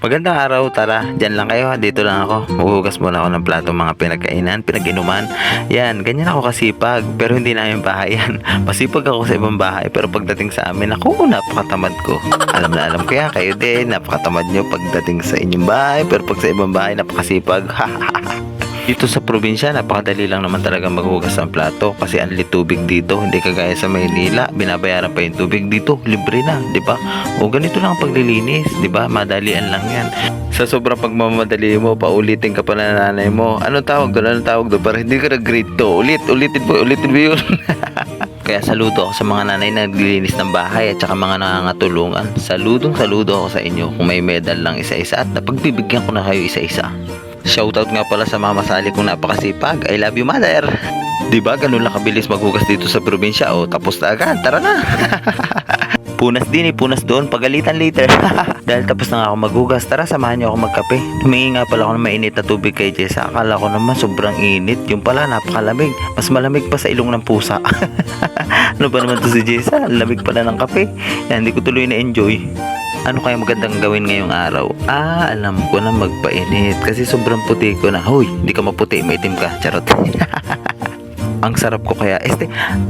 Magandang araw, tara, dyan lang kayo ha, dito lang ako. Huhugas muna ako ng plato mga pinagkainan, pinag-inuman. Yan, ganyan ako kasipag, pero hindi namin bahay yan. Masipag ako sa ibang bahay, pero pagdating sa amin, ako, napakatamad ko. Alam na alam ko yan, kayo din, napakatamad nyo pagdating sa inyong bahay, pero pag sa ibang bahay, napakasipag. Dito sa probinsya, napakadali lang naman talaga maghugas ng plato kasi anli tubig dito, hindi kagaya sa Maynila, binabayaran pa yung tubig dito, libre na, 'di ba? O ganito lang ang paglilinis, 'di ba? Madalian lang 'yan. Sa sobrang pagmamadali mo, paulitin ka pa ng nanay mo. Anong tawag doon? Anong tawag doon? Para hindi ka nag-grade to. Ulitin mo 'yun. Kaya saludo ako sa mga nanay na naglilinis ng bahay at saka mga nangangatulungan. Saludo ako sa inyo kung may medal lang isa-isa at napagbibigyan ko na kayo isa-isa. Shoutout nga pala sa mama Sally kong napakasipag. I love you, mother. Diba ganun lang kabilis maghugas dito sa probinsya? O tapos na agad, tara na. Punas din punas doon, pagalitan later. Dahil tapos na ako maghugas, tara samahan niyo ako magkape. Humingi nga pala ako ng mainit na tubig kay Jessa. Akala ko naman sobrang init. Yung pala napakalamig. Mas malamig pa sa ilong ng pusa. Ano ba naman to si Jessa? Lamig pala ng kape. Yan, hindi ko tuloy na-enjoy. Ano kaya magandang gawin ngayong araw? Alam ko na magpainit kasi sobrang puti ko na. Hoy, hindi ka maputi, maitim ka. Charot. Ang sarap ko kaya,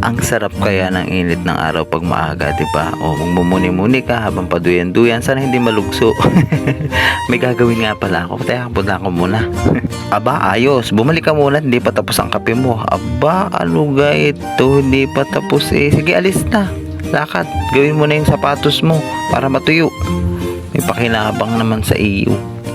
ang sarap kaya ng init ng araw pag maaga, diba? O magmumuni-muni ka habang paduyan-duyan, sana hindi malugso. May gagawin nga pala ako, kaya punta ko muna. Aba, ayos, bumalik ka muna, hindi pa tapos ang kape mo. Aba, ano ga ito, hindi pa tapos eh. Sige, alis na. Lakad, gawin mo na yung sapatos mo para matuyo. May pakinabang naman sa iyo.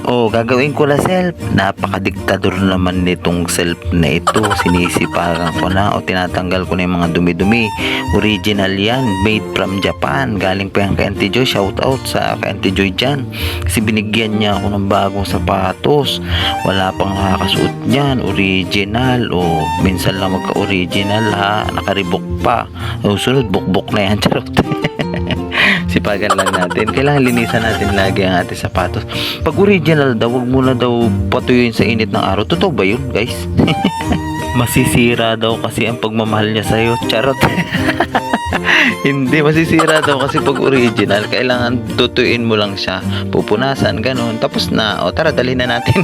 Oh, gagawin ko na self. Napakadiktador naman nitong self na ito. Sinisipagan ko na o tinatanggal ko na yung mga dumi-dumi. Original yan, made from Japan. Galing pa yan kay Auntie Joy. Shout out sa kay Auntie Joy dyan. Kasi binigyan niya ako ng bagong sapatos. Wala pang nakakasuot niyan. Original. O, minsan lang magka-original ha. Nakaribok pa. O, sunod, bukbok na yan. Charot. Sipagan lang natin. Kailangan linisan natin lagi ang ating sapatos. Pag original daw, wag muna daw patuyuin sa init ng araw. Totoo ba yun, guys? Masisira daw kasi ang pagmamahal niya sa'yo. Charot. Hindi, masisira daw kasi pag original. Kailangan tutuyuin mo lang siya. Pupunasan, ganun. Tapos na. O tara, dali na natin.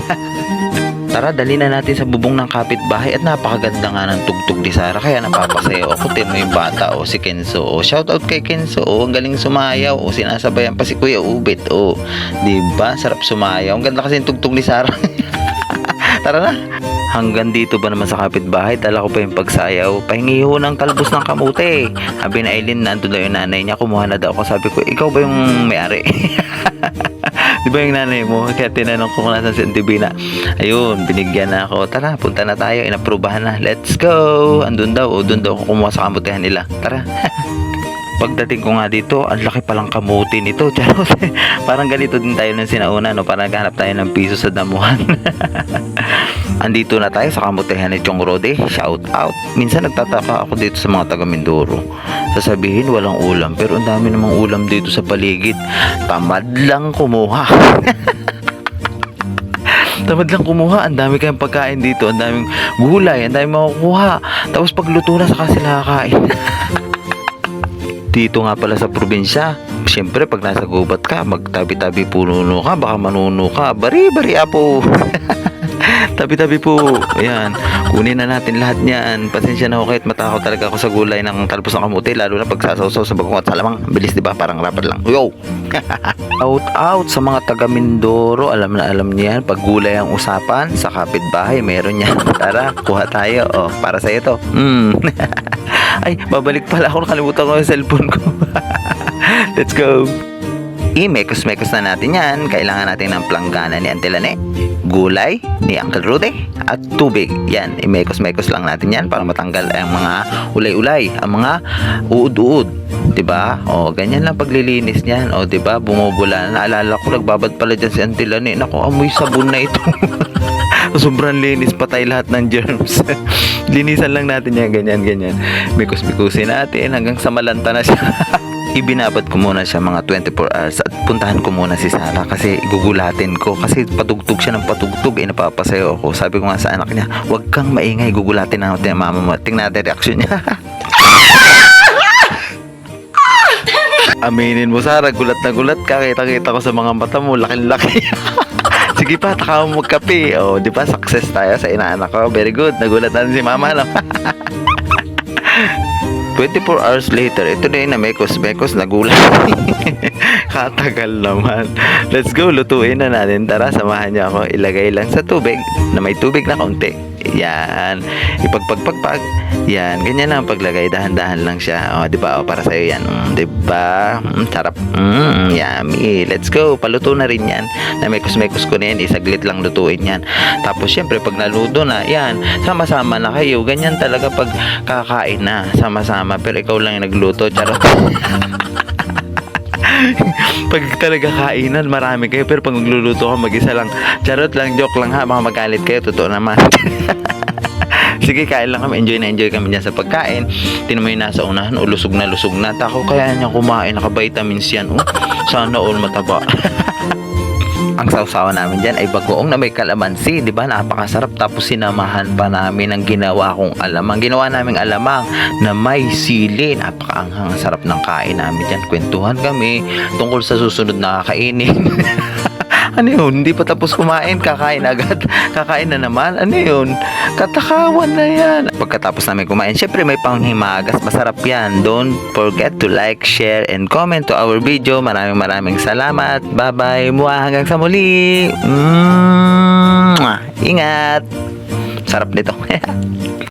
Tara, dali na natin sa bubong ng kapitbahay at napakaganda nga ng tugtog ni Sarah kaya napapasayo ako. Tin mo yung bata o si Kenzo. O shoutout kay Kenzo. O ang galing sumayaw. O sinasabayan pa si Kuya Ubit. O diba? Sarap sumayaw. Ang ganda kasi yung tugtog ni Sarah. Tara na. Hanggang dito ba naman sa kapitbahay? Tala ko pa yung pagsayaw. Pahingi ho ng talbos ng kamote. Sabi na Aileen, nandun daw yung nanay niya. Kumuha na daw ako. Sabi ko, ikaw ba yung may-ari? Di ba yung nanay mo? Kaya tinanong ko kung nasan si Auntie Bina. Ayun, binigyan na ako. Tara, punta na tayo. Inaprubahan na. Let's go! Andun daw. O, dun daw ako kumuha sa kamutihan nila. Tara. Pagdating ko nga dito, ang laki palang kamuti nito. Charot. Parang ganito din tayo ng sinauna, no? Parang naghanap tayo ng piso sa damuhan. Andito na tayo sa kamutihan ni Chong Rode. Shout out. Minsan nagtataka ako dito sa mga taga Mindoro. Sasabihin walang ulam, pero ang dami namang ulam dito sa paligid. Tamad lang kumuha. Tamad lang kumuha. Ang dami kayong pagkain dito. Ang daming gulay. Ang daming makukuha. Tapos pagluto na saka sila kakain. Dito nga pala sa probinsya, siyempre pag nasa gubat ka, magtabi-tabi pununo ka, baka manuno ka. Bari-bari apo. Tabi-tabi po. Ayan, kunin na natin lahat niyan. Pasensya na ako kahit matakot talaga ako sa gulay ng talbos ng kamuti, lalo na pag sasaw-saw sa bagong at salamang. Bilis, diba? Parang rapid lang. Yo! Out sa mga taga Mindoro. Alam na alam niyan. Pag gulay ang usapan, sa kapitbahay, meron niyan. Tara, kuha tayo. Oh, para sa'yo to. Ay, babalik pala ako. Nakalimutan ko yung cellphone ko. Let's go. I-mekos-mekos na natin yan. Kailangan natin ng planggana ni Auntie Lane, gulay ni Uncle Rude, at tubig. Yan, i-mekos-mekos lang natin yan para matanggal ang mga ulay-ulay, ang mga uod-uod. Diba? O, ganyan lang paglilinis niyan. O, diba? Bumubula. Naalala ko, nagbabad pala dyan si Auntie Lane. Naku, amoy sabon na ito. Sobrang linis, patay lahat ng germs. Linisan lang natin yan, ganyan. Mikos-mikusin natin hanggang sa malanta na siya. Ibinabad ko muna siya mga 24 hours at puntahan ko muna si Sarah kasi gugulatin ko kasi patugtog siya ng patugtog, napapasayo ako. Sabi ko nga sa anak niya, huwag kang maingay, gugulatin natin ang mama mo. Tingnan natin reaction niya. Aminin mo, Sarah, gulat na gulat ka. Kita-kita ko sa mga mata mo, laking-laki. Sige pa, taka mo magkape. O, di ba, success tayo sa inaanak ko. Very good. Nagulat na rin si mama, no? 24 hours later, ito na yun na mekos nagulat. Katagal naman. Let's go, lutuin na natin. Tara, samahan niyo ako. Ilagay lang sa tubig na may tubig na kaunti. Yan. Ipagpagpagpag. Yan. Ganyan lang ang paglagay. Dahan-dahan lang siya. O, di ba? O, para sa'yo yan. Di ba? Sarap. Yummy. Let's go. Paluto na rin yan. Na mekos ko na yan. Isaglit lang lutuin yan. Tapos, syempre, pag naluto na, yan. Sama-sama na kayo. Ganyan talaga pag kakain na. Sama-sama. Pero ikaw lang yung nagluto. Charot. Pag talaga kainan, marami kayo. Pero pag magluluto ka, mag-isa lang. Charot lang, joke lang ha. Baka magalit kayo, totoo naman. Sige, kain lang kami. Enjoy na enjoy kami dyan sa pagkain. Tinan mo yung nasa unahan. O, lusog na lusog na. Tako kaya niya kumain. Naka-vitamins yan. Sana all mataba. Ang sausawan namin dyan ay bagoong na may kalamansi, di ba? Napakasarap. Tapos sinamahan pa namin ang ginawa kong alamang. Ginawa naming alamang na may sili. Napakaanghang, sarap ng kain namin dyan. Kwentuhan kami tungkol sa susunod na kakainin. Ano yun? Hindi pa tapos kumain, kakain agad. Kakain na naman. Ano yun? Katakawan na yan. Pagkatapos namin kumain, syempre may panghimagas. Masarap yan. Don't forget to like, share, and comment to our video. Maraming salamat. Bye-bye. Hanggang sa muli. Ingat. Sarap nito.